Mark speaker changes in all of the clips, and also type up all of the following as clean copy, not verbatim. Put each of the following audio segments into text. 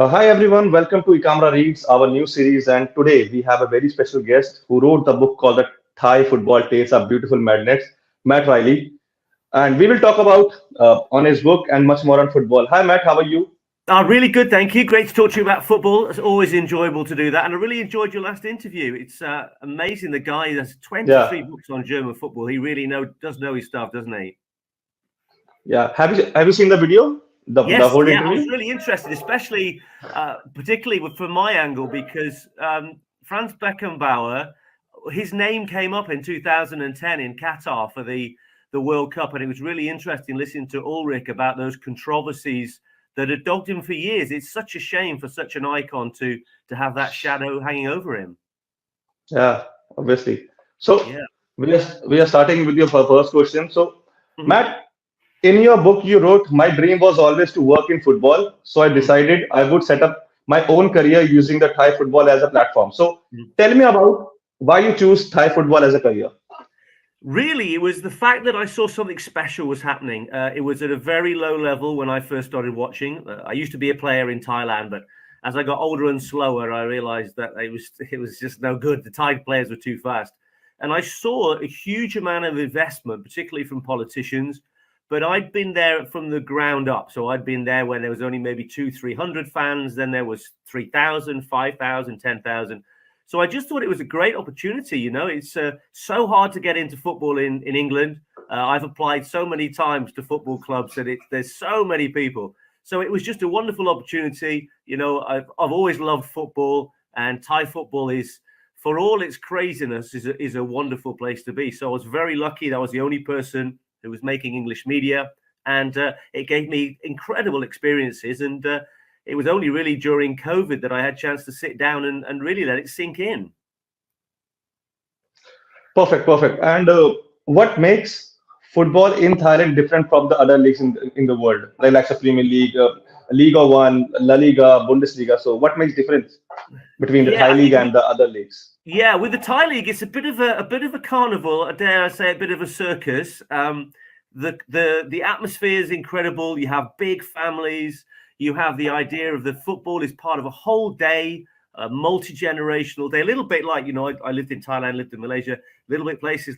Speaker 1: Hi everyone, welcome to Ikamra Reads, our new series. And today we have a very special guest who wrote the book called The Thai Football Tales of Beautiful Madness, Matt Riley. And we will talk about on his book and much more on football. Hi Matt, how are you?
Speaker 2: Really good, thank you. Great to talk to you about football. It's always enjoyable to do that. And I really enjoyed your last interview. It's amazing. The guy has 23
Speaker 1: Yeah,
Speaker 2: books on German football. He really does know his stuff, doesn't he?
Speaker 1: yeah. Have you seen the video, the
Speaker 2: Yes,
Speaker 1: whole
Speaker 2: yeah. I was
Speaker 1: interview?
Speaker 2: really interested, especially particularly from my angle, because Franz Beckenbauer, his name came up in 2010 in Qatar for the World Cup, and it was really interesting listening to Ulrich about those controversies that had dogged him for years. It's such a shame for such an icon to have that shadow hanging over him.
Speaker 1: Yeah, obviously. So
Speaker 2: Yeah.
Speaker 1: we are starting with your first question. So
Speaker 2: Mhm.
Speaker 1: Matt, in your book, you wrote, my dream was always to work in football. So I
Speaker 2: Mhm.
Speaker 1: decided I would set up my own career using the Thai football as a platform. So
Speaker 2: Mhm.
Speaker 1: tell me about why you choose Thai football as a career.
Speaker 2: Really, it was the fact that I saw something special was happening. It was at a very low level when I first started watching. I used to be a player in Thailand, but as I got older and slower, I realized that it was just no good. The Thai players were too fast, and I saw a huge amount of investment, particularly from politicians. But I'd been there from the ground up, so I'd been there when there was only maybe 200, 300 fans. Then there was 3,000, 5,000, 10,000. So I just thought it was a great opportunity. It's so hard to get into football in England. I've applied so many times to football clubs that there's so many people. So it was just a wonderful opportunity. I've always loved football, and Thai football is, for all its craziness, is a wonderful place to be. So I was very lucky that I was the only person who was making English media, and it gave me incredible experiences. And it was only really during COVID that I had a chance to sit down and really let it sink in.
Speaker 1: Perfect, perfect. And what makes football in Thailand different from the other leagues in the world, like the Premier League, Liga One, La Liga, Bundesliga? So what makes difference between the
Speaker 2: Yeah,
Speaker 1: Thai
Speaker 2: I
Speaker 1: league
Speaker 2: think
Speaker 1: and the other leagues?
Speaker 2: yeah, with the Thai league, it's a bit of a carnival. Dare I say, a bit of a circus. The atmosphere is incredible. You have big families. You have the idea of the football is part of a whole day, a multi-generational day. A little bit like I lived in Thailand, lived in Malaysia. A little bit places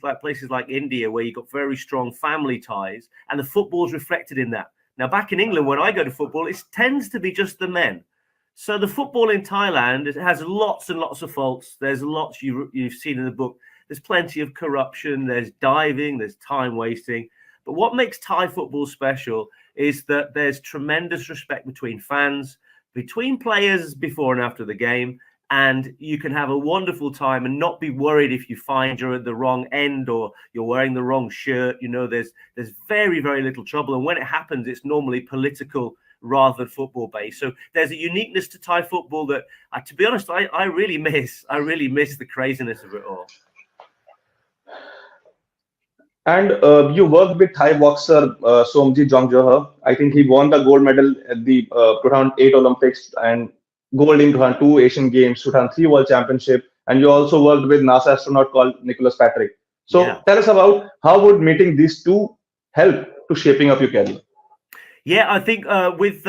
Speaker 2: like India, where you've got very strong family ties, and the football is reflected in that. Now, back in England, when I go to football, it tends to be just the men. So the football in Thailand, it has lots and lots of faults. There's lots you've seen in the book. There's plenty of corruption. There's diving. There's time wasting. But what makes Thai football special is that there's tremendous respect between fans, between players before and after the game, and you can have a wonderful time and not be worried if you find you're at the wrong end or you're wearing the wrong shirt. There's very, very little trouble, and when it happens, it's normally political rather than football based. So there's a uniqueness to Thai football that, to be honest, I really miss. I really miss the craziness of it all.
Speaker 1: And you worked with Thai boxer Somji Jongjoha. I think he won the gold medal at the 2008 Olympics and gold in 2002 Asian Games, 2003 World Championship. And you also worked with NASA astronaut called Nicholas Patrick. So
Speaker 2: Yeah.
Speaker 1: tell us about how would meeting these two help to shaping up your career?
Speaker 2: Yeah, I think with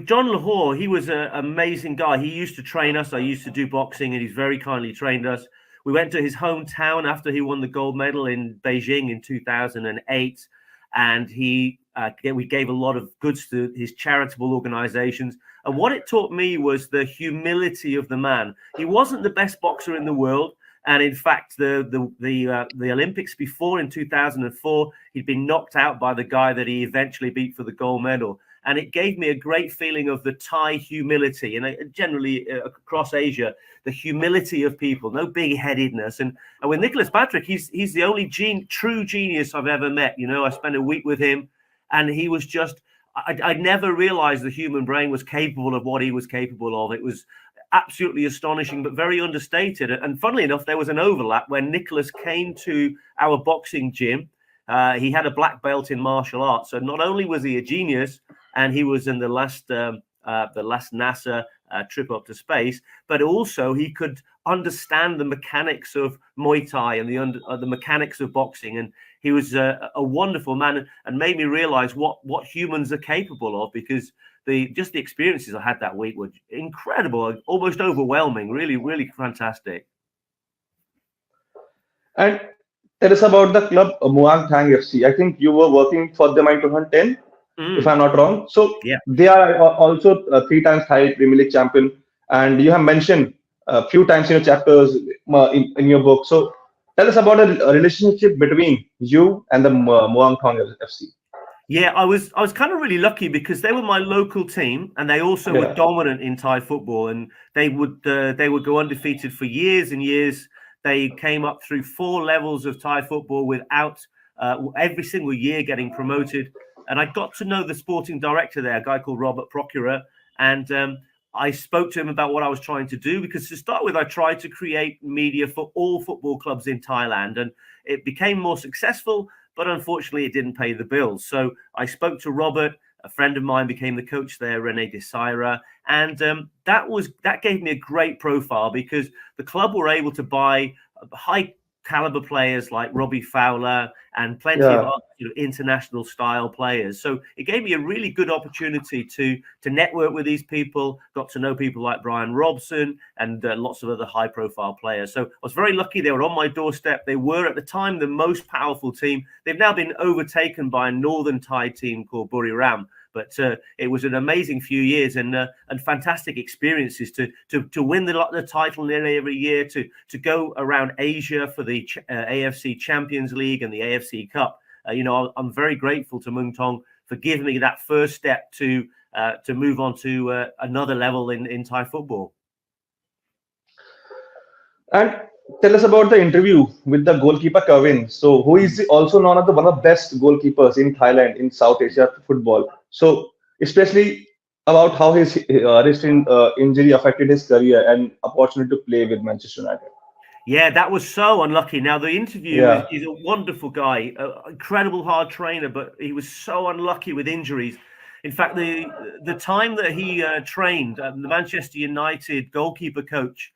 Speaker 2: John Lahore, he was an amazing guy. He used to train us. I used to do boxing, and he's very kindly trained us. We went to his hometown after he won the gold medal in Beijing in 2008, and we gave a lot of goods to his charitable organizations. And what it taught me was the humility of the man. He wasn't the best boxer in the world. And in fact, the Olympics before in 2004, he'd been knocked out by the guy that he eventually beat for the gold medal. And it gave me a great feeling of the Thai humility, and generally across Asia, the humility of people, no big-headedness. And with Nicholas Patrick, he's the only true genius I've ever met. I spent a week with him, and he was just. I never realized the human brain was capable of what he was capable of. It was absolutely astonishing, but very understated. And funnily enough, there was an overlap when Nicholas came to our boxing gym. He had a black belt in martial arts, so not only was he a genius, and he was in the last NASA trip up to space, but also he could understand the mechanics of Muay Thai and the mechanics of boxing. And he was a wonderful man, and made me realize what humans are capable of, because the experiences I had that week were incredible, almost overwhelming. Really, really fantastic.
Speaker 1: And tell us about the club Muang Thang FC. I think you were working for them in 2010, if I'm not wrong. So
Speaker 2: Yeah.
Speaker 1: they are also three times Thai Premier League champion, and you have mentioned a few times in your chapters in your book. So tell us about a relationship between you and the Muang Thang FC.
Speaker 2: Yeah, I was kind of really lucky because they were my local team, and they also were
Speaker 1: Yeah.
Speaker 2: dominant in Thai football, and they would go undefeated for years and years. They came up through 4 levels of Thai football without every single year getting promoted. And I got to know the sporting director there, a guy called Robert Procura, and I spoke to him about what I was trying to do, because to start with, I tried to create media for all football clubs in Thailand, and it became more successful, but unfortunately it didn't pay the bills. So I spoke to Robert. A friend of mine became the coach there, Rene Desira, and that gave me a great profile, because the club were able to buy high caliber players like Robbie Fowler and plenty of
Speaker 1: Yeah.
Speaker 2: other, international style players. So it gave me a really good opportunity to network with these people, got to know people like Bryan Robson and lots of other high profile players. So I was very lucky. They were on my doorstep. They were at the time the most powerful team. They've now been overtaken by a northern Thai team called Buriram. But it was an amazing few years and fantastic experiences to win the title nearly every year, to go around Asia for the AFC Champions League and the AFC Cup. I'm very grateful to Muang Thong for giving me that first step to move on to another level in Thai football.
Speaker 1: And tell us about the interview with the goalkeeper Kevin. So, who is also known as one of the best goalkeepers in Thailand in South Asia football. So, especially about how his wrist injury affected his career and opportunity to play with Manchester United.
Speaker 2: Yeah, that was so unlucky. Now, the interview
Speaker 1: Yeah.
Speaker 2: is a wonderful guy, incredible hard trainer, but he was so unlucky with injuries. In fact, the time that he trained, the Manchester United goalkeeper coach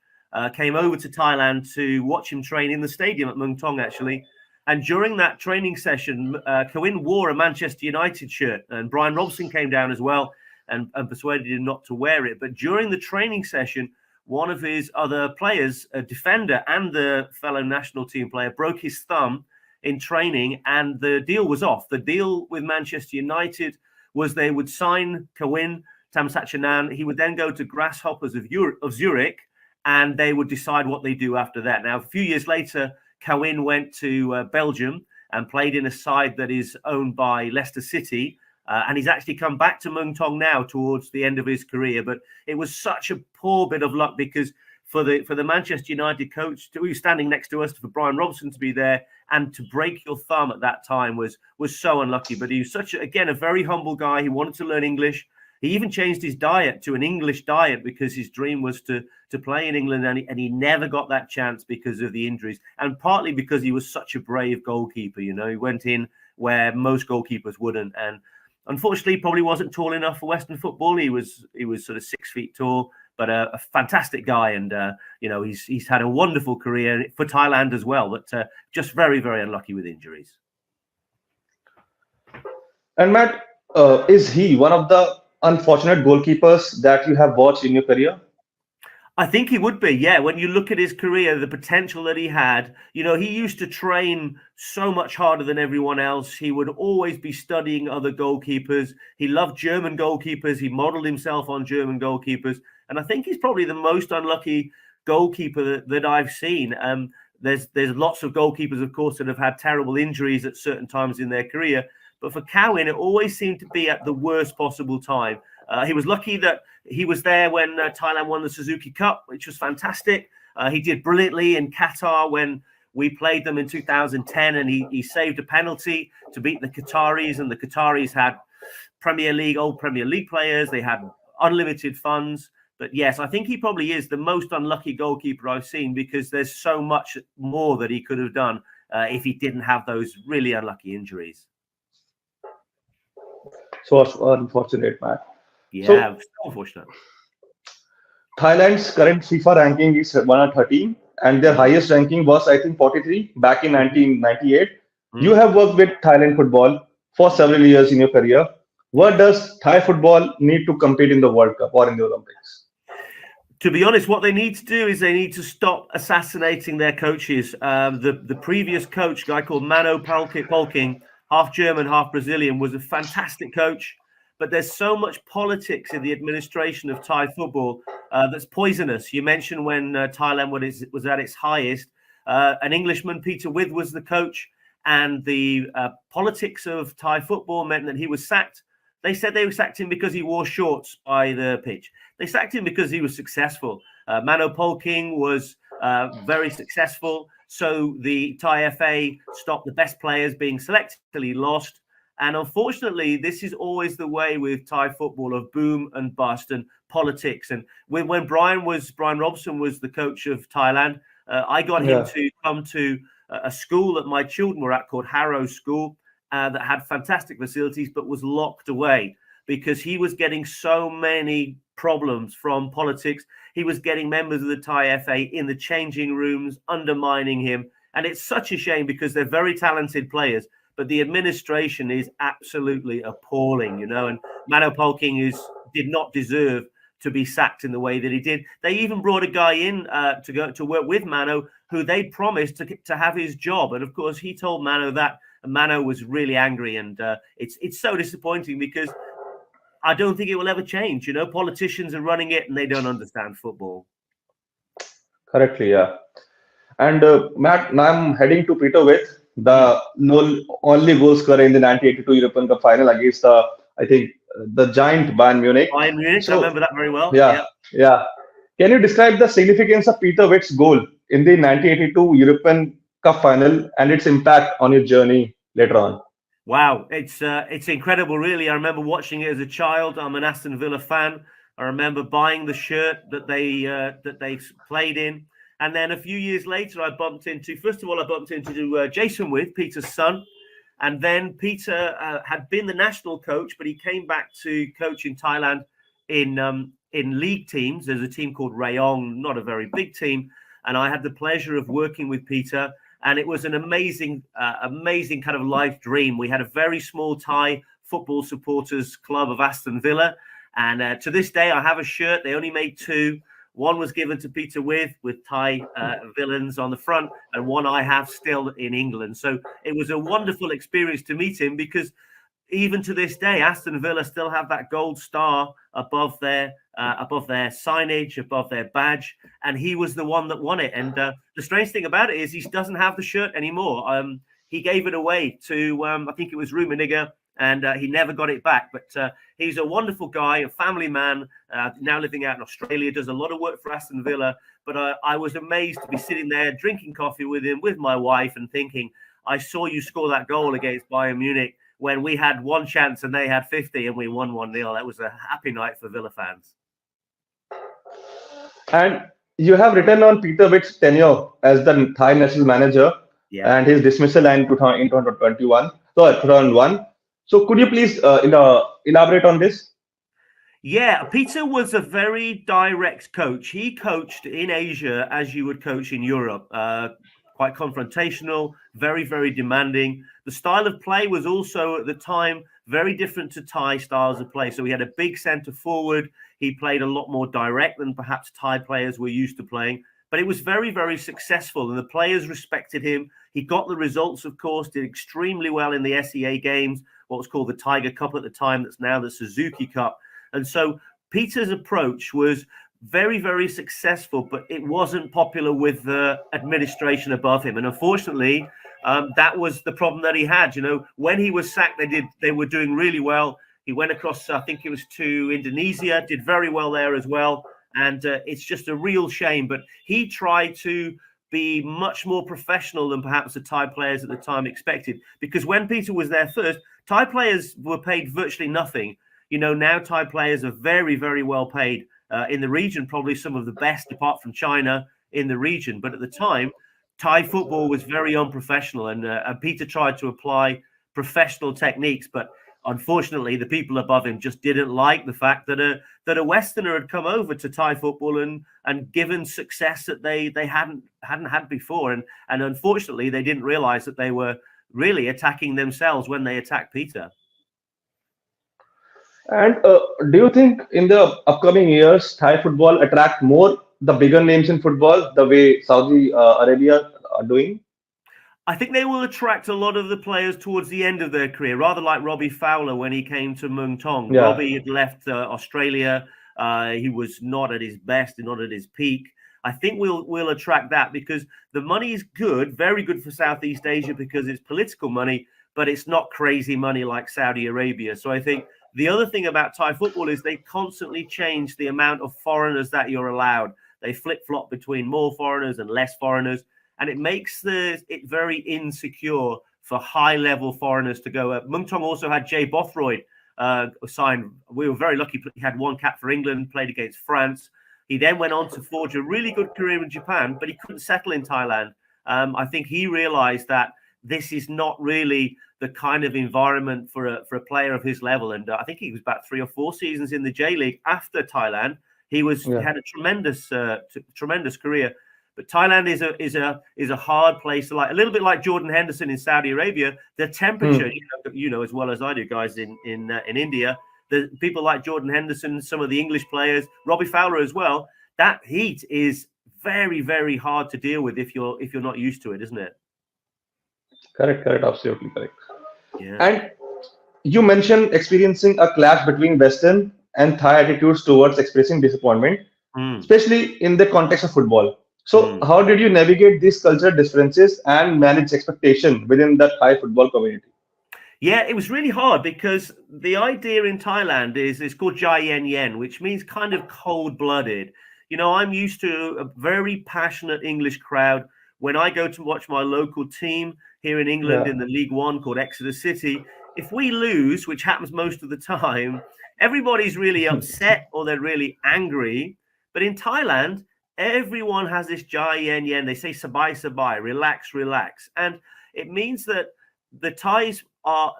Speaker 2: came over to Thailand to watch him train in the stadium at Muang Thong, actually. And during that training session, Kewin wore a Manchester United shirt, and Bryan Robson came down as well and persuaded him not to wear it. But during the training session, one of his other players, a defender and the fellow national team player, broke his thumb in training, and the deal was off. The deal with Manchester United was they would sign Kewin Tamsachanan. He would then go to Grasshoppers of Zurich, and they would decide what they do after that. Now, a few years later, Kewin went to Belgium and played in a side that is owned by Leicester City. And he's actually come back to Muang Thong now towards the end of his career. But it was such a poor bit of luck, because for the Manchester United coach who was standing next to us, for Bryan Robson to be there and to break your thumb at that time was so unlucky. But he was a very humble guy. He wanted to learn English. He even changed his diet to an English diet because his dream was to play in England, and he never got that chance because of the injuries, and partly because he was such a brave goalkeeper. He went in where most goalkeepers wouldn't, and unfortunately, he probably wasn't tall enough for Western football. He was sort of 6 feet tall, but a fantastic guy, and he's had a wonderful career for Thailand as well. But just very, very unlucky with injuries.
Speaker 1: And Matt, is he one of the unfortunate goalkeepers that you have watched in your career?
Speaker 2: I think he would be, yeah. When you look at his career, the potential that he had, he used to train so much harder than everyone else. He would always be studying other goalkeepers. He loved German goalkeepers. He modeled himself on German goalkeepers. And I think he's probably the most unlucky goalkeeper that I've seen. There's lots of goalkeepers, of course, that have had terrible injuries at certain times in their career. But for Kewin, it always seemed to be at the worst possible time. He was lucky that he was there when Thailand won the Suzuki Cup, which was fantastic. He did brilliantly in Qatar when we played them in 2010, and he saved a penalty to beat the Qataris. And the Qataris had old Premier League players. They had unlimited funds. But yes, I think he probably is the most unlucky goalkeeper I've seen, because there's so much more that he could have done if he didn't have those really unlucky injuries.
Speaker 1: So unfortunate, Matt.
Speaker 2: Yeah, so unfortunate.
Speaker 1: Thailand's current FIFA ranking is 113, and their highest ranking was, I think, 43 back in 1998. You have worked with Thailand football for several years in your career. What does Thai football need to compete in the World Cup or in the Olympics?
Speaker 2: To be honest, what they need to do is they need to stop assassinating their coaches. The previous coach, a guy called Polking, half German, half Brazilian, was a fantastic coach. But there's so much politics in the administration of Thai football that's poisonous. You mentioned when Thailand was at its highest, an Englishman, Peter With, was the coach, and the politics of Thai football meant that he was sacked. They said they sacked him because he wore shorts by the pitch. They sacked him because he was successful. Mano Polking was very successful. So the Thai FA stopped the best players being selected till he lost. And unfortunately, this is always the way with Thai football of boom and bust and politics. And when Bryan Robson was the coach of Thailand, I got him
Speaker 1: Yeah.
Speaker 2: to come to a school that my children were at called Harrow School that had fantastic facilities, but was locked away because he was getting so many problems from politics. He was getting members of the Thai FA in the changing rooms, undermining him. And it's such a shame because they're very talented players, but the administration is absolutely appalling, and Mano Polking did not deserve to be sacked in the way that he did. They even brought a guy in to go to work with Mano who they promised to have his job. And of course, he told Mano that, and Mano was really angry. And it's so disappointing because I don't think it will ever change. Politicians are running it and they don't understand football.
Speaker 1: Correctly, yeah. And Matt, now I'm heading to Peter with the only goal scorer in the 1982 European Cup final against I think, the giant Bayern Munich.
Speaker 2: Bayern Munich, I
Speaker 1: So,
Speaker 2: remember that very well.
Speaker 1: yeah, yeah. Can you describe the significance of Peter Witt's goal in the 1982 European Cup final and its impact on your journey later on?
Speaker 2: Wow, it's incredible, really. I remember watching it as a child. I'm an Aston Villa fan. I remember buying the shirt that they played in, and then a few years later, I bumped into Jason With, Peter's son, and then Peter had been the national coach, but he came back to coach in Thailand in league teams. There's a team called Rayong, not a very big team, and I had the pleasure of working with Peter. And it was an amazing kind of life dream. We had a very small Thai football supporters club of Aston Villa. And to this day, I have a shirt. They only made two. One was given to Peter with Thai villains on the front, and one I have still in England. So it was a wonderful experience to meet him because even to this day, Aston Villa still have that gold star above their signage, above their badge, and he was the one that won it. And the strange thing about it is he doesn't have the shirt anymore. He gave it away to I think it was Rummenigge, and he never got it back. But he's a wonderful guy, a family man, now living out in Australia, does a lot of work for Aston Villa. But I was amazed to be sitting there drinking coffee with him, with my wife, and thinking, I saw you score that goal against Bayern Munich when we had one chance and they had 50 and we won 1-0. That was a happy night for Villa fans.
Speaker 1: And you have written on Peter Witt's tenure as the Thai national manager and his dismissal in 2001. So could you please elaborate on this?
Speaker 2: Yeah, Peter was a very direct coach. He coached in Asia as you would coach in Europe. Quite confrontational, very, very demanding. The style of play was also at the time very different to Thai styles of play. So he had a big centre forward. He played a lot more direct than perhaps Thai players were used to playing. But it was very, very successful, and the players respected him. He got the results, of course, did extremely well in the SEA games, what was called the Tiger Cup at the time, that's now the Suzuki Cup. And so Peter's approach was very, very successful, but it wasn't popular with the administration above him. And unfortunately, that was the problem that he had. When he was sacked, they were doing really well. He went across, I think it was to Indonesia, did very well there as well. And it's just a real shame. But he tried to be much more professional than perhaps the Thai players at the time expected. Because when Peter was there first, Thai players were paid virtually nothing. Now Thai players are very, very well paid. In the region, probably some of the best, apart from China, in the region. But at the time, Thai football was very unprofessional, and Peter tried to apply professional techniques. But unfortunately, the people above him just didn't like the fact that a Westerner had come over to Thai football and given success that they hadn't had before. And unfortunately, they didn't realize that they were really attacking themselves when they attacked Peter.
Speaker 1: And do you think in the upcoming years, Thai football attract more the bigger names in football, the way Saudi Arabia are doing?
Speaker 2: I think they will attract a lot of the players towards the end of their career, rather like Robbie Fowler when he came to Muang Thong.
Speaker 1: Yeah.
Speaker 2: Robbie had left Australia. He was not at his best and not at his peak. I think we'll attract that because the money is good, very good for Southeast Asia because it's political money, but it's not crazy money like Saudi Arabia. So I think the other thing about Thai football is they constantly change the amount of foreigners that you're allowed. They flip-flop between more foreigners and less foreigners, and it makes it very insecure for high-level foreigners to go up. Muang Thong also had Jay Bothroyd signed. We were very lucky. He had one cap for England, played against France. He then went on to forge a really good career in Japan, but he couldn't settle in Thailand. I think he realized that this is not really the kind of environment for a player of his level. And I think he was about 3 or 4 seasons in the J League after Thailand. He had a tremendous career. But Thailand is a hard place to, like, a little bit like Jordan Henderson in Saudi Arabia. The temperature, you know as well as I do, guys, in India. The people like Jordan Henderson, some of the English players, Robbie Fowler as well. That heat is very, very hard to deal with if you're not used to it, isn't it?
Speaker 1: Correct, absolutely correct.
Speaker 2: Yeah.
Speaker 1: And you mentioned experiencing a clash between Western and Thai attitudes towards expressing disappointment, especially in the context of football. So, how did you navigate these cultural differences and manage expectation within the Thai football community?
Speaker 2: Yeah, it was really hard because the idea in Thailand is it's called Jai Yen Yen, which means kind of cold-blooded. You know, I'm used to a very passionate English crowd. When I go to watch my local team here in England
Speaker 1: Yeah.
Speaker 2: in the League One called Exeter City, if we lose, which happens most of the time, everybody's really upset or they're really angry. But in Thailand, everyone has this Jai Yen Yen. They say sabai sabai, relax, relax. And it means that the Thais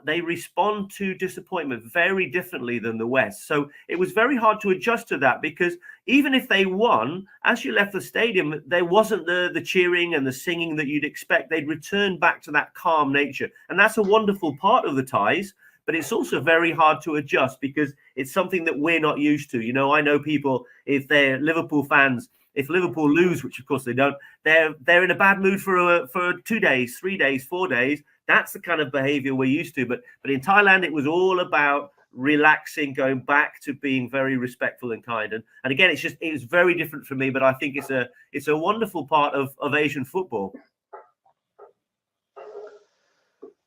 Speaker 2: they respond to disappointment very differently than the West. So it was very hard to adjust to that because even if they won, as you left the stadium, there wasn't the cheering and the singing that you'd expect. They'd return back to that calm nature. And that's a wonderful part of the Thais, but it's also very hard to adjust because it's something that we're not used to. You know, I know people, if they're Liverpool fans, if Liverpool lose, which of course they don't, they're in a bad mood for 2 days, 3 days, 4 days. That's the kind of behavior we're used to. But in Thailand, it was all about relaxing, going back to being very respectful and kind. And again, it was very different for me, but I think it's a wonderful part of Asian football.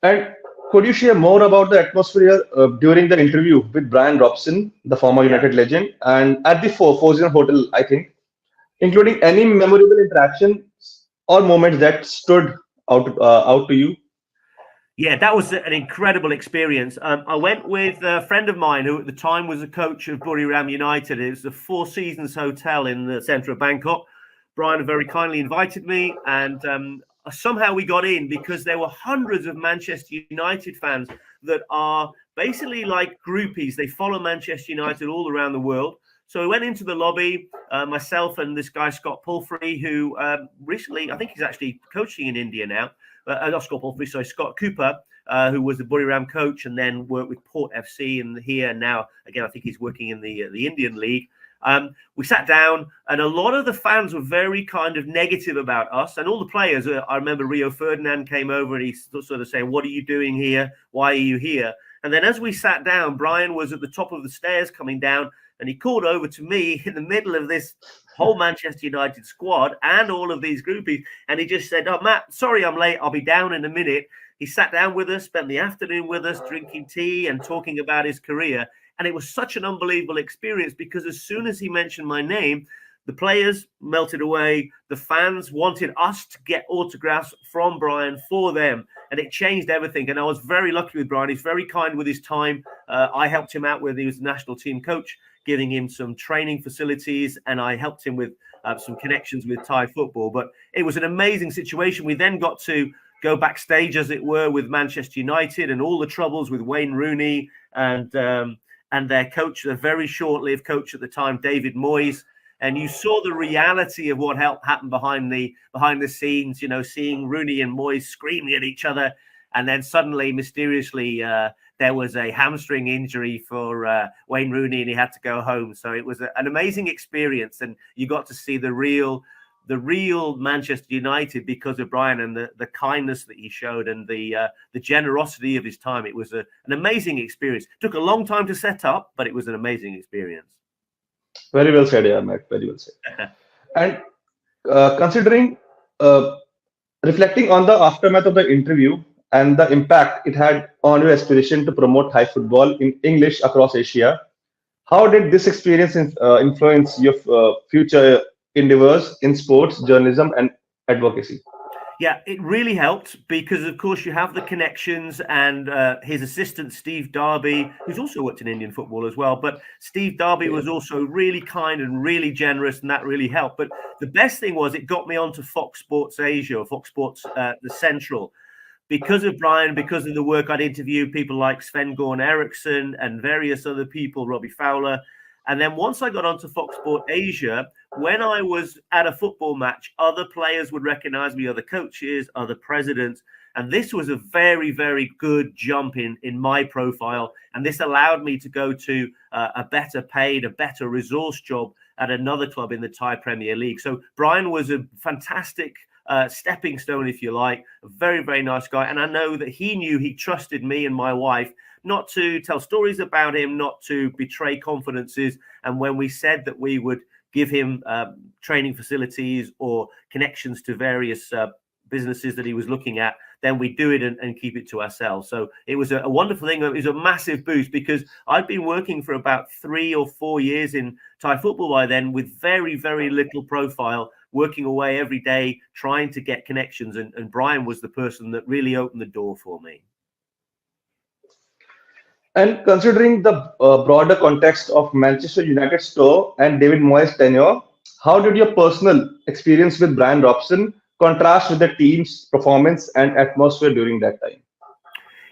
Speaker 1: And could you share more about the atmosphere during the interview with Bryan Robson, the former United legend, and at the Four Seasons Hotel, I think, including any memorable interactions or moments that stood out to you?
Speaker 2: Yeah, that was an incredible experience. I went with a friend of mine who at the time was a coach of Buriram United. It was the Four Seasons Hotel in the centre of Bangkok. Bryan very kindly invited me, and somehow we got in because there were hundreds of Manchester United fans that are basically like groupies. They follow Manchester United all around the world. So we went into the lobby, myself and this guy, Scott Palfrey, who recently, I think he's actually coaching in India now. Not Scott Palfrey, sorry, Scott Cooper, who was the Buriram coach and then worked with Port FC and here. And now, again, I think he's working in the Indian League. We sat down and a lot of the fans were very kind of negative about us and all the players. I remember Rio Ferdinand came over and he sort of saying, "What are you doing here? Why are you here?" And then as we sat down, Bryan was at the top of the stairs coming down and he called over to me in the middle of this whole Manchester United squad and all of these groupies. And he just said, "Oh, Matt, sorry I'm late. I'll be down in a minute." He sat down with us, spent the afternoon with us, drinking tea and talking about his career. And it was such an unbelievable experience because as soon as he mentioned my name, the players melted away. The fans wanted us to get autographs from Bryan for them. And it changed everything. And I was very lucky with Bryan. He's very kind with his time. I helped him out when he was the national team coach, giving him some training facilities. And I helped him with some connections with Thai football. But it was an amazing situation. We then got to go backstage, as it were, with Manchester United and all the troubles with Wayne Rooney and their coach, the very short-lived coach at the time, David Moyes. And you saw the reality of what happened behind the scenes, you know, seeing Rooney and Moyes screaming at each other. And then suddenly, mysteriously, there was a hamstring injury for Wayne Rooney, and he had to go home. So it was an amazing experience, and you got to see the real Manchester United because of Bryan and the kindness that he showed and the generosity of his time. It was an amazing experience. It took a long time to set up, but it was an amazing experience.
Speaker 1: Very well said, yeah, Matt. Very well said. And considering, reflecting on the aftermath of the interview and the impact it had on your aspiration to promote Thai football in English across Asia, how did this experience influence your future endeavors in sports, journalism, and advocacy?
Speaker 2: Yeah, it really helped because, of course, you have the connections and his assistant, Steve Darby, who's also worked in Indian football as well. But Steve Darby was also really kind and really generous, and that really helped. But the best thing was it got me onto Fox Sports Asia or Fox Sports the Central. Because of Bryan, because of the work I'd interviewed people like Sven Goran Eriksson and various other people, Robbie Fowler. And then once I got onto Fox Sport Asia, when I was at a football match, other players would recognize me, other coaches, other presidents. And this was a very, very good jump in my profile. And this allowed me to go to a better paid, a better resource job at another club in the Thai Premier League. So Bryan was a fantastic stepping stone, if you like, a very, very nice guy. And I know that he trusted me and my wife not to tell stories about him, not to betray confidences. And when we said that we would give him training facilities or connections to various businesses that he was looking at, then we do it and keep it to ourselves. So it was a wonderful thing. It was a massive boost because I'd been working for about 3 or 4 years in Thai football by then with very, very little profile, working away every day, trying to get connections. And Bryan was the person that really opened the door for me.
Speaker 1: And considering the broader context of Manchester United's tour and David Moyes' tenure, how did your personal experience with Bryan Robson contrast with the team's performance and atmosphere during that time?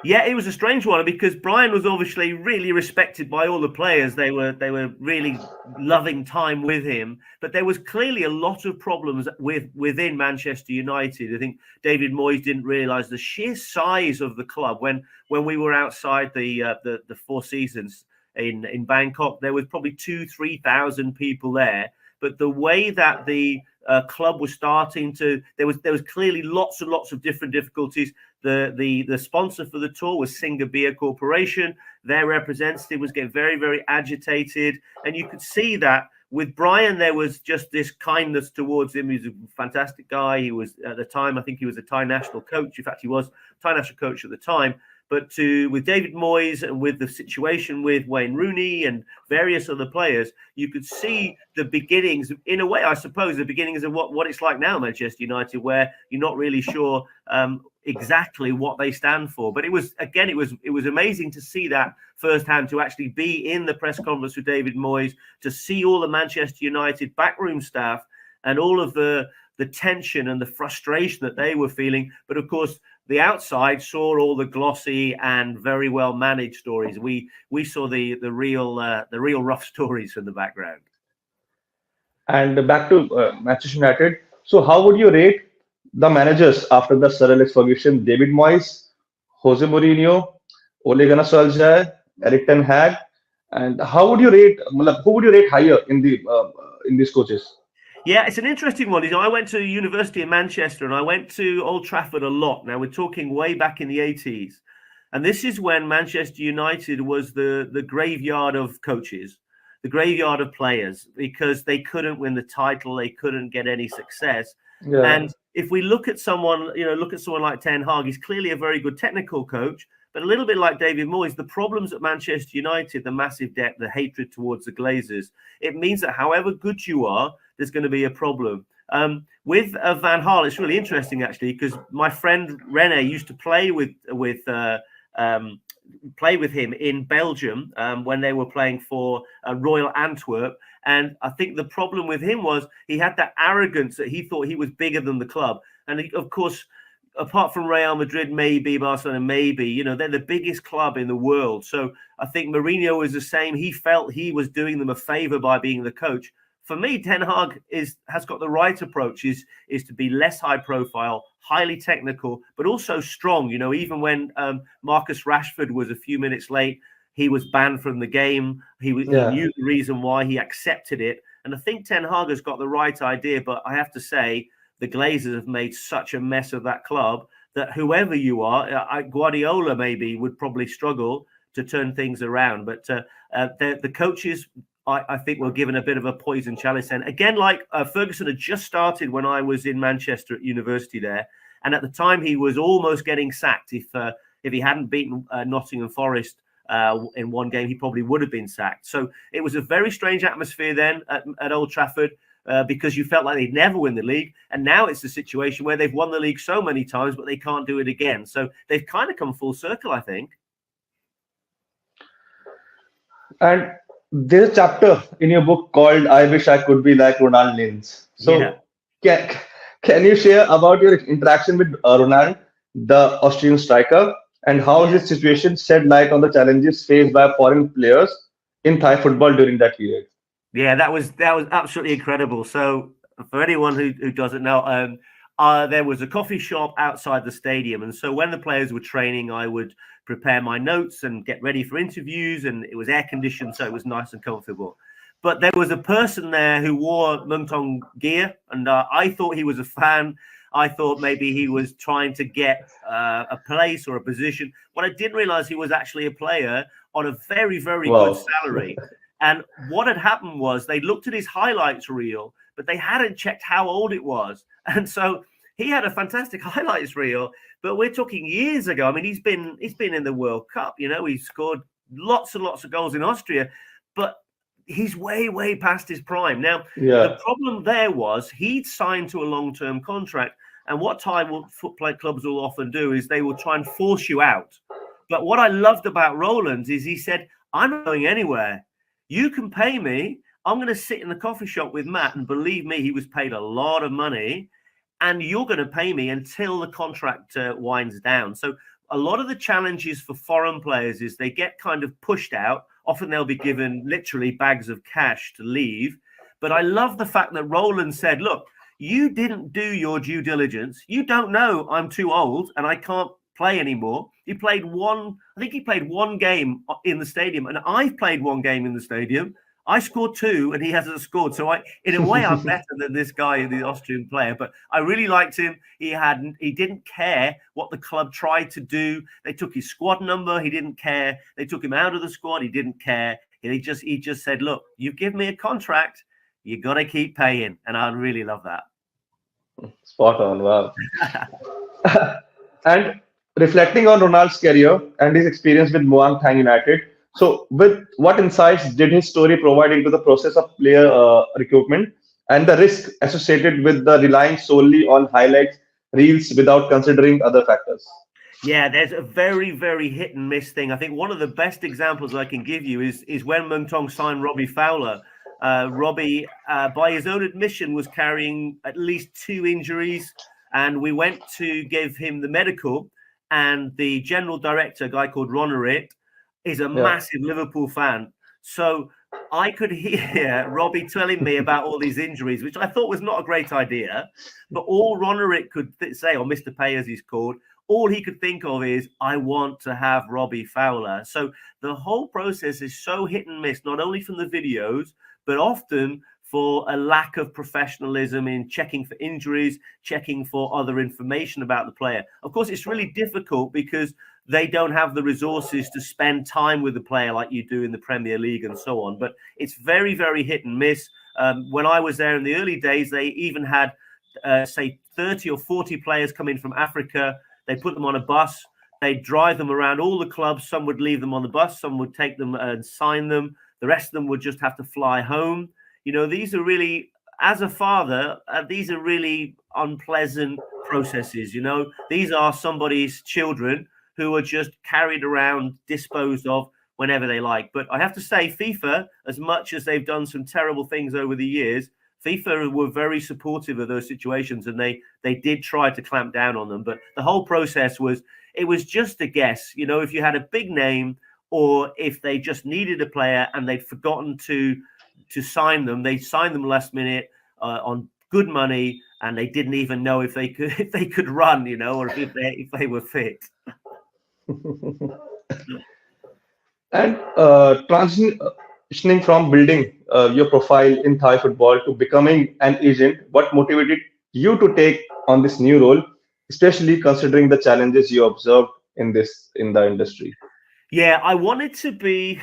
Speaker 2: Yeah, it was a strange one because Bryan was obviously really respected by all the players. They were really loving time with him, but there was clearly a lot of problems within Manchester United. I think David Moyes didn't realise the sheer size of the club when we were outside the Four Seasons in Bangkok. There was probably 2,000-3,000 people there, but the way that the club was starting to, there was clearly lots and lots of different difficulties. The sponsor for the tour was Singer Beer Corporation. Their representative was getting very, very agitated. And you could see that with Bryan, there was just this kindness towards him. He's a fantastic guy. He was, at the time, I think he was a Thai national coach. In fact, he was Thai national coach at the time. But with David Moyes and with the situation with Wayne Rooney and various other players, you could see the beginnings, in a way, I suppose, the beginnings of what it's like now, Manchester United, where you're not really sure exactly what they stand for. But it was amazing to see that firsthand, to actually be in the press conference with David Moyes, to see all the Manchester United backroom staff and all of the tension and the frustration that they were feeling. But of course, the outside saw all the glossy and very well managed stories. We saw the real rough stories from the background.
Speaker 1: And back to Manchester United. So, how would you rate the managers after the Sir Alex Ferguson? David Moyes, Jose Mourinho, Ole Gunnar Solskjaer, Eric Ten Hag, and how would you rate? Who would you rate higher in these coaches?
Speaker 2: Yeah, it's an interesting one. I went to University of Manchester and I went to Old Trafford a lot. Now, we're talking way back in the 80s. And this is when Manchester United was the graveyard of coaches, the graveyard of players, because they couldn't win the title. They couldn't get any success. Yeah. And if we look at someone like Ten Hag, he's clearly a very good technical coach. But a little bit like David Moyes, the problems at Manchester United, the massive debt, the hatred towards the Glazers, it means that however good you are, there's going to be a problem. With Van Gaal, it's really interesting, actually, because my friend Rene used to play with him in Belgium when they were playing for Royal Antwerp. And I think the problem with him was he had that arrogance that he thought he was bigger than the club. And of course, apart from Real Madrid, maybe Barcelona, maybe, they're the biggest club in the world. So I think Mourinho was the same. He felt he was doing them a favor by being the coach. for me, Ten Hag has got the right approach, is to be less high profile, highly technical, but also strong. Even when Marcus Rashford was a few minutes late, he was banned from the game. He knew the reason why, he accepted it. And I think Ten Hag has got the right idea, but I have to say the Glazers have made such a mess of that club that whoever you are, Guardiola maybe would probably struggle to turn things around. But the coaches, I think, were given a bit of a poison chalice. And again, like Ferguson had just started when I was in Manchester at university there. And at the time, he was almost getting sacked. If he hadn't beaten Nottingham Forest in one game, he probably would have been sacked. So it was a very strange atmosphere then at Old Trafford. Because you felt like they'd never win the league. And now it's a situation where they've won the league so many times, but they can't do it again. So they've kind of come full circle, I think.
Speaker 1: And there's a chapter in your book called "I Wish I Could Be Like Ronald Lins." So can you share about your interaction with Ronald, the Austrian striker, and how his situation shed light on the challenges faced by foreign players in Thai football during that period?
Speaker 2: Yeah, that was absolutely incredible. So for anyone who doesn't know, there was a coffee shop outside the stadium. And so when the players were training, I would prepare my notes and get ready for interviews. And it was air conditioned, so it was nice and comfortable. But there was a person there who wore Muangthong gear, and I thought he was a fan. I thought maybe he was trying to get a place or a position. What I didn't realize, he was actually a player on a very, very good salary. And what had happened was they looked at his highlights reel, but they hadn't checked how old it was. And so he had a fantastic highlights reel, but we're talking years ago. I mean, he's been in the World Cup, he's scored lots and lots of goals in Austria, but he's way, way past his prime. Now, the problem there was he'd signed to a long-term contract. And what Thai football clubs will often do is they will try and force you out. But what I loved about Roland is he said, I'm not going anywhere. You can pay me. I'm going to sit in the coffee shop with Matt, and believe me, he was paid a lot of money, and you're going to pay me until the contract winds down. So a lot of the challenges for foreign players is they get kind of pushed out. Often they'll be given literally bags of cash to leave. But I love the fact that Roland said, look, you didn't do your due diligence. You don't know I'm too old and I can't play anymore. He played one game in the stadium, and I've played one game in the stadium. I scored 2 and he hasn't scored. So in a way, I'm better than this guy, the Austrian player. But I really liked him. He didn't care what the club tried to do. They took his squad number. He didn't care. They took him out of the squad. He didn't care. He just said, look, you give me a contract, you got to keep paying. And I really love that.
Speaker 1: Spot on. Wow. And reflecting on Ronald's career and his experience with Muang Thang United, so with what insights did his story provide into the process of player recruitment and the risk associated with the relying solely on highlights reels without considering other factors?
Speaker 2: Yeah, there's a very, very hit and miss thing. I think one of the best examples I can give you is when Muangthong signed Robbie Fowler. Robbie, by his own admission, was carrying at least 2 injuries, and we went to give him the medical. And the general director, a guy called Ronnerit, is a massive Liverpool fan. So I could hear Robbie telling me about all these injuries, which I thought was not a great idea. But all Ronnerit could say, or Mr. Pay as he's called, all he could think of is, I want to have Robbie Fowler. So the whole process is so hit and miss, not only from the videos, but often for a lack of professionalism in checking for injuries, checking for other information about the player. Of course, it's really difficult because they don't have the resources to spend time with the player like you do in the Premier League and so on. But it's very, very hit and miss. When I was there in the early days, they even had, say, 30 or 40 players come in from Africa. They put them on a bus. They'd drive them around all the clubs. Some would leave them on the bus. Some would take them and sign them. The rest of them would just have to fly home. These are really, as a father, these are really unpleasant processes. These are somebody's children who are just carried around, disposed of whenever they like. But I have to say, FIFA, as much as they've done some terrible things over the years, FIFA were very supportive of those situations, and they did try to clamp down on them. But the whole process was just a guess. If you had a big name, or if they just needed a player and they'd forgotten to to sign them. They signed them last minute on good money, and they didn't even know if they could run, or if they were fit.
Speaker 1: And transitioning from building your profile in Thai football to becoming an agent, what motivated you to take on this new role, especially considering the challenges you observed in the industry?
Speaker 2: Yeah, I wanted to be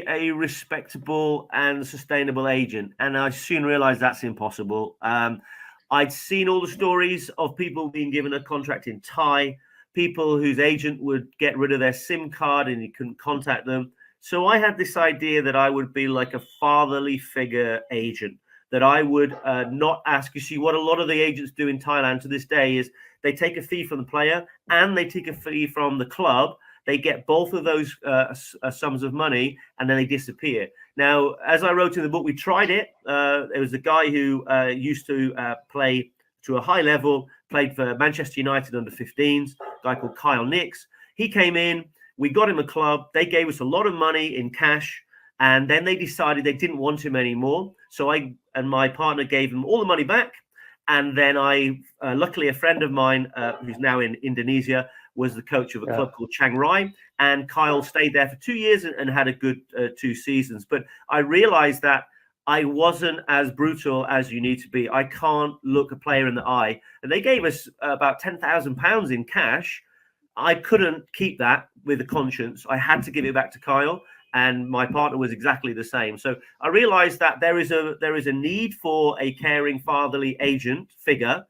Speaker 2: a respectable and sustainable agent, and I soon realized that's impossible. I'd seen all the stories of people being given a contract in Thai, people whose agent would get rid of their SIM card and you couldn't contact them. So I had this idea that I would be like a fatherly figure agent, that I would not ask. You see, what a lot of the agents do in Thailand to this day is they take a fee from the player and they take a fee from the club. They get both of those sums of money, and then they disappear. Now, as I wrote in the book, we tried it. There was a guy who used to play to a high level, played for Manchester United under 15s, a guy called Kyle Nix. He came in, we got him a club. They gave us a lot of money in cash, and then they decided they didn't want him anymore. So I and my partner gave him all the money back. And then luckily, a friend of mine who's now in Indonesia was the coach of a club called Chiang Rai, and Kyle stayed there for 2 years and had a good 2 seasons. But I realized that I wasn't as brutal as you need to be. I can't look a player in the eye. And they gave us about £10,000 in cash. I couldn't keep that with a conscience. I had to give it back to Kyle, and my partner was exactly the same. So I realized that there is a need for a caring fatherly agent figure,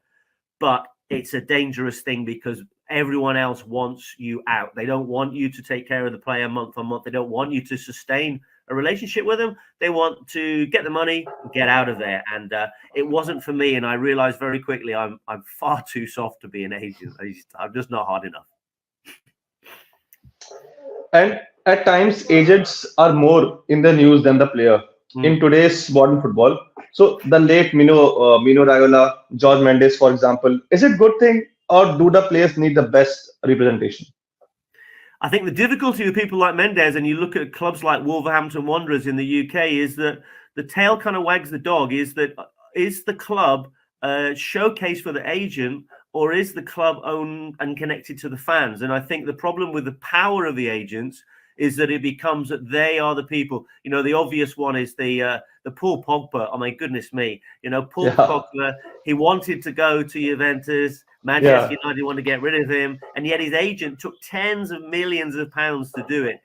Speaker 2: but it's a dangerous thing because everyone else wants you out. They don't want you to take care of the player month on month. They don't want you to sustain a relationship with them. They want to get the money and get out of there. And it wasn't for me. And I realized very quickly I'm far too soft to be an agent. I'm just not hard enough.
Speaker 1: And at times, agents are more in the news than the player in today's modern football. So the late Mino Raiola, George Mendes, for example, is it good thing or do the players need the best representation?
Speaker 2: I think the difficulty with people like Mendes, and you look at clubs like Wolverhampton Wanderers in the UK, is that the tail kind of wags the dog. Is the club showcase for the agent, or is the club owned and connected to the fans? And I think the problem with the power of the agents is that it becomes that they are the people. The obvious one is the Paul Pogba. Oh my goodness me! Paul Pogba. He wanted to go to Juventus. Manchester United wanted to get rid of him, and yet his agent took tens of millions of pounds to do it.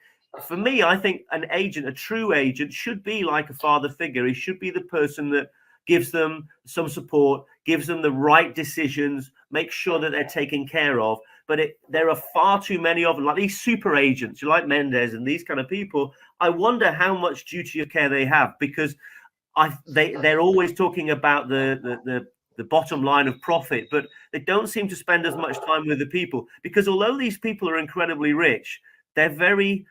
Speaker 2: For me, I think an agent, a true agent, should be like a father figure. He should be the person that gives them some support, gives them the right decisions, makes sure that they're taken care of. But there are far too many of them, like these super agents, like Mendes and these kind of people. I wonder how much duty of care they have, because they're always talking about the bottom line of profit, but they don't seem to spend as much time with the people, because although these people are incredibly rich, they're very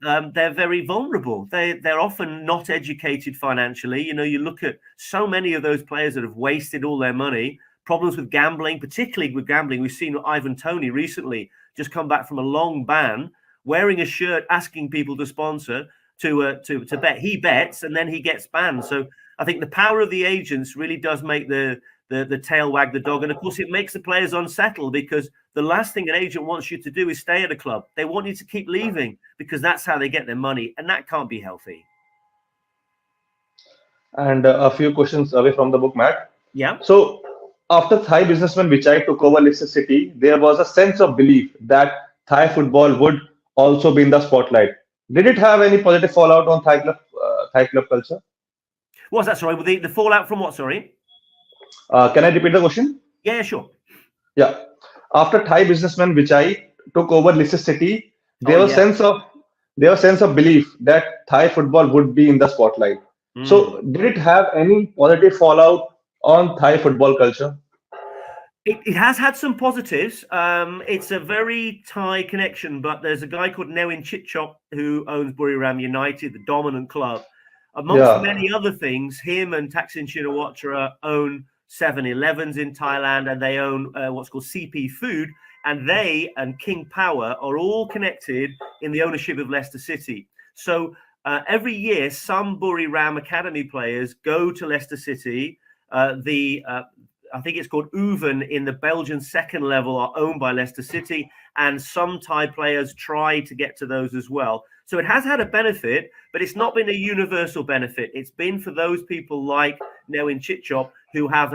Speaker 2: vulnerable. They're often not educated financially. You look at so many of those players that have wasted all their money, problems with gambling, particularly with gambling. We've seen Ivan Toney recently just come back from a long ban, wearing a shirt asking people to sponsor to bet. He bets and then he gets banned. So I think the power of the agents really does make the tail wag the dog. And of course, it makes the players unsettled, because the last thing an agent wants you to do is stay at a club. They want you to keep leaving, because that's how they get their money. And that can't be healthy.
Speaker 1: And a few questions away from the book, Matt.
Speaker 2: Yeah.
Speaker 1: So after Thai businessman Vichai took over Leicester City, there was a sense of belief that Thai football would also be in the spotlight. Did it have any positive fallout on Thai club culture?
Speaker 2: What's that? Sorry, the fallout from what? Sorry.
Speaker 1: Can I repeat the question?
Speaker 2: Yeah, sure.
Speaker 1: Yeah. After Thai businessman Vichai took over Leicester City, there was sense of belief that Thai football would be in the spotlight. So did it have any positive fallout on Thai football culture?
Speaker 2: It has had some positives. It's a very Thai connection, but there's a guy called Newin Chitchop who owns Buriram United, the dominant club. Amongst many other things, him and Thaksin Shinawatra own 7-Elevens in Thailand, and they own what's called CP Food, and they and King Power are all connected in the ownership of Leicester City. So every year, some Bury Ram Academy players go to Leicester City. I think it's called Uven in the Belgian second level are owned by Leicester City, and some Thai players try to get to those as well. So it has had a benefit, but it's not been a universal benefit. It's been for those people like Newin Chichop who have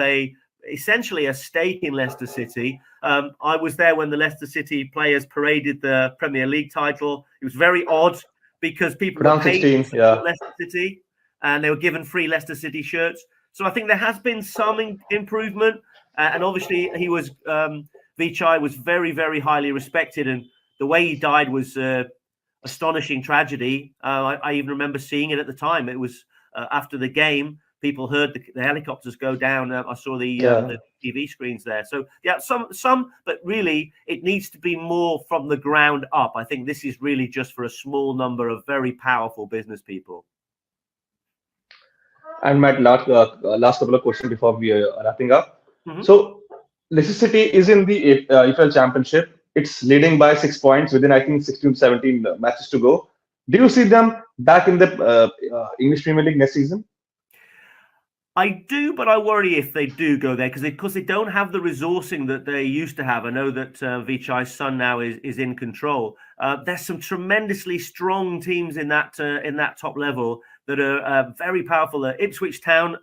Speaker 2: essentially a stake in Leicester City. I was there when the Leicester City players paraded the Premier League title. It was very odd because people were paid to support Leicester City and they were given free Leicester City shirts. So I think there has been some improvement. And obviously he was, Vichai was very, very highly respected. And the way he died was astonishing tragedy. I even remember seeing it at the time. It was after the game. People heard the helicopters go down. I saw the TV screens there. So yeah, some, but really it needs to be more from the ground up. I think this is really just for a small number of very powerful business people.
Speaker 1: And Matt, last couple of questions before we are wrapping up. So Leicester City is in the EFL Championship. It's leading by 6 points within, I think, 16 to 17 matches to go. Do you see them back in the English Premier League next season?
Speaker 2: I do, but I worry if they do go there because they don't have the resourcing that they used to have. I know that Vichai's son now is in control. There's some tremendously strong teams in that top level that are very powerful. Ipswich Town,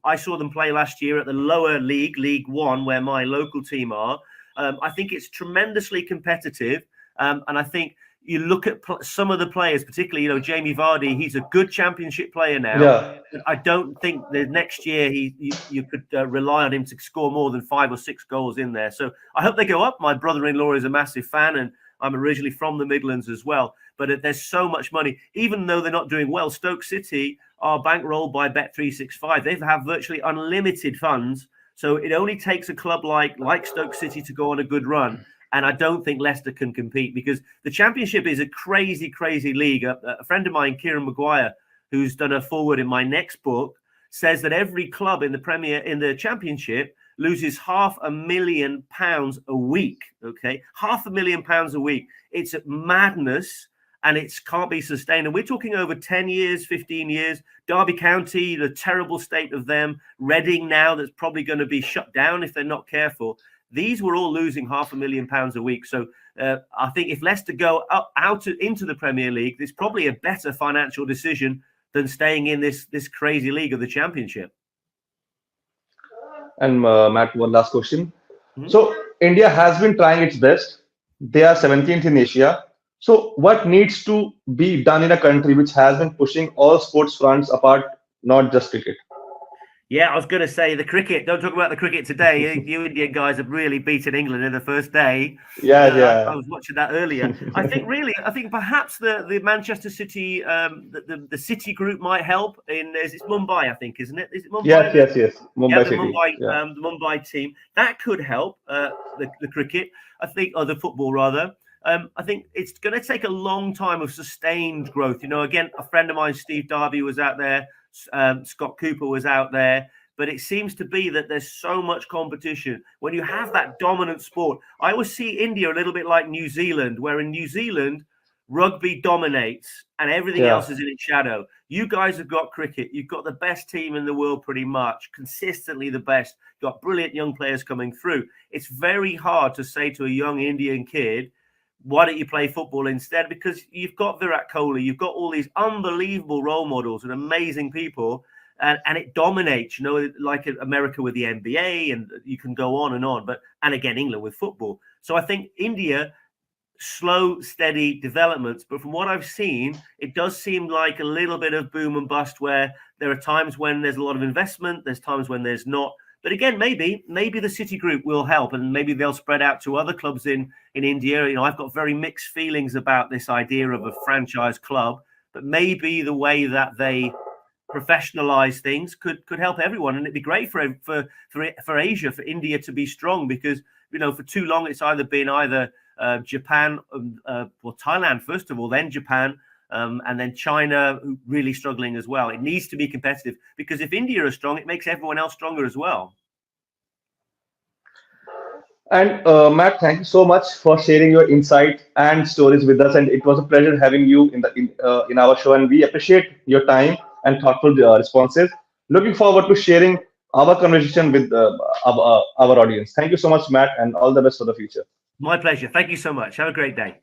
Speaker 2: I saw them play last year at the lower league, League One, where my local team are. I think it's tremendously competitive, and I think you look at some of the players, particularly, Jamie Vardy. He's a good Championship player now.
Speaker 1: Yeah.
Speaker 2: But I don't think the next year you could rely on him to score more than 5 or 6 goals in there. So I hope they go up. My brother-in-law is a massive fan, and I'm originally from the Midlands as well. But there's so much money. Even though they're not doing well, Stoke City are bankrolled by Bet365. They have virtually unlimited funds. So it only takes a club like Stoke City to go on a good run. And I don't think Leicester can compete because the Championship is a crazy, crazy league. A friend of mine, Kieran Maguire, who's done a forward in my next book, says that every club in the Championship loses £500,000 a week. Okay, £500,000 a week. It's madness, and it can't be sustained. And we're talking over 10 years, 15 years. Derby County, the terrible state of them. Reading now, that's probably going to be shut down if they're not careful. These were all losing £500,000 a week. So I think if Leicester go into the Premier League, there's probably a better financial decision than staying in this crazy league of the Championship.
Speaker 1: And Matt, one last question. So India has been trying its best. They are 17th in Asia. So what needs to be done in a country which has been pushing all sports fronts apart, not just cricket?
Speaker 2: Yeah, I was going to say the cricket. Don't talk about the cricket today. You Indian guys have really beaten England in the first day.
Speaker 1: Yeah.
Speaker 2: I was watching that earlier. I think perhaps the Manchester City, the City group might help. It's Mumbai, I think, isn't it? Is it Mumbai?
Speaker 1: Yes. Mumbai City.
Speaker 2: The Mumbai team that could help the cricket. I think, or the football rather. I think it's going to take a long time of sustained growth. Again, a friend of mine, Steve Darby, was out there. Scott Cooper was out there, but it seems to be that there's so much competition. When you have that dominant sport, I always see India a little bit like New Zealand, where in New Zealand, rugby dominates and everything else is in its shadow. You guys have got cricket. You've got the best team in the world pretty much, consistently the best. You've got brilliant young players coming through. It's very hard to say to a young Indian kid, why don't you play football instead? Because you've got Virat Kohli, you've got all these unbelievable role models and amazing people, and it dominates, like America with the NBA, and you can go on and on. And again, England with football. So I think India, slow, steady developments. But from what I've seen, it does seem like a little bit of boom and bust, where there are times when there's a lot of investment, there's times when there's not. But again, maybe the City Group will help, and maybe they'll spread out to other clubs in India. I've got very mixed feelings about this idea of a franchise club, but maybe the way that they professionalize things could help everyone, and it'd be great for Asia, for India to be strong, because for too long it's been Japan or Thailand first of all, then Japan. And then China really struggling as well. It needs to be competitive, because if India is strong, it makes everyone else stronger as well.
Speaker 1: And Matt, thank you so much for sharing your insight and stories with us. And it was a pleasure having you in our show. And we appreciate your time and thoughtful responses. Looking forward to sharing our conversation with our audience. Thank you so much, Matt, and all the best for the future.
Speaker 2: My pleasure. Thank you so much. Have a great day.